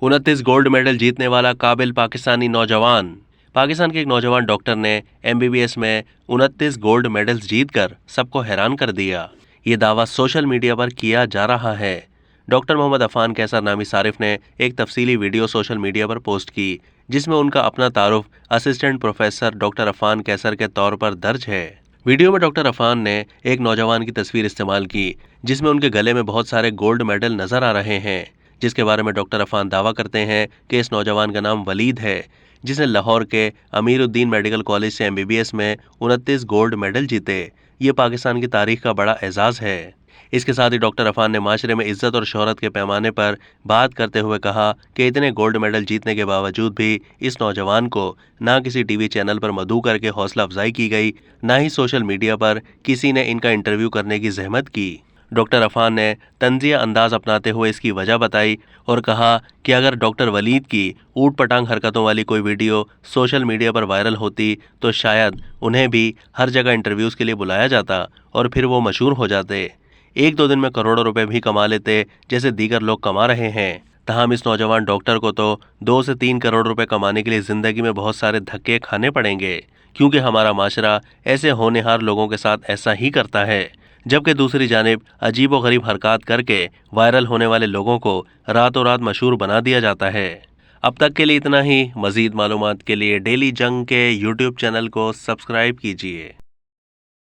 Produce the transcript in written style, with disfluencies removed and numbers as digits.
29 gold medal जीतने वाला काबिल पाकिस्तानी नौजवान। पाकिस्तान के एक नौजवान डॉक्टर ने एमबीबीएस में 29 गोल्ड मेडल्स जीतकर सबको हैरान कर दिया। ये दावा सोशल मीडिया पर किया जा रहा है। डॉक्टर मोहम्मद अफान कैसर नामी सारिफ ने एक तफसीली वीडियो सोशल मीडिया पर पोस्ट की, जिसमें उनका अपना तारुफ असिस्टेंट प्रोफेसर डॉक्टर अफान कैसर के तौर पर दर्ज है। वीडियो में डॉक्टर अफान ने एक नौजवान की तस्वीर इस्तेमाल की, जिसमें उनके गले में बहुत सारे गोल्ड मेडल नजर आ रहे हैं, जिसके बारे में डॉक्टर अफान दावा करते हैं कि इस नौजवान का नाम वलीद है, जिसने लाहौर के अमीरुद्दीन मेडिकल कॉलेज से एमबीबीएस में 29 गोल्ड मेडल जीते। ये पाकिस्तान की तारीख का बड़ा एजाज है। इसके साथ ही डॉक्टर अफान ने माशरे में इज्जत और शोहरत के पैमाने पर बात करते हुए कहा कि इतने गोल्ड मेडल जीतने के बावजूद भी इस नौजवान को ना किसी टीवी चैनल पर मदऊ करके हौसला अफजाई की गई, ना ही सोशल मीडिया पर किसी ने इनका इंटरव्यू करने की जहमत की। डॉक्टर अफान ने तंजिया अंदाज अपनाते हुए इसकी वजह बताई और कहा कि अगर डॉक्टर वलीद की ऊट पटांग हरकतों वाली कोई वीडियो सोशल मीडिया पर वायरल होती तो शायद उन्हें भी हर जगह इंटरव्यूज़ के लिए बुलाया जाता और फिर वो मशहूर हो जाते। 1-2 दिन में करोड़ों रुपए भी कमा लेते जैसे दीगर लोग कमा रहे हैं। तहम इस नौजवान डॉक्टर को तो 2 से 3 करोड़ रुपए कमाने के लिए ज़िंदगी में बहुत सारे धक्के खाने पड़ेंगे, क्योंकि हमारा माशरा ऐसे होनहार लोगों के साथ ऐसा ही करता है। जबकि दूसरी जानिब अजीब व गरीब हरकत करके वायरल होने वाले लोगों को रातों रात मशहूर बना दिया जाता है। अब तक के लिए इतना ही। मज़ीद मालूमात के लिए डेली जंग के यूट्यूब चैनल को सब्सक्राइब कीजिए।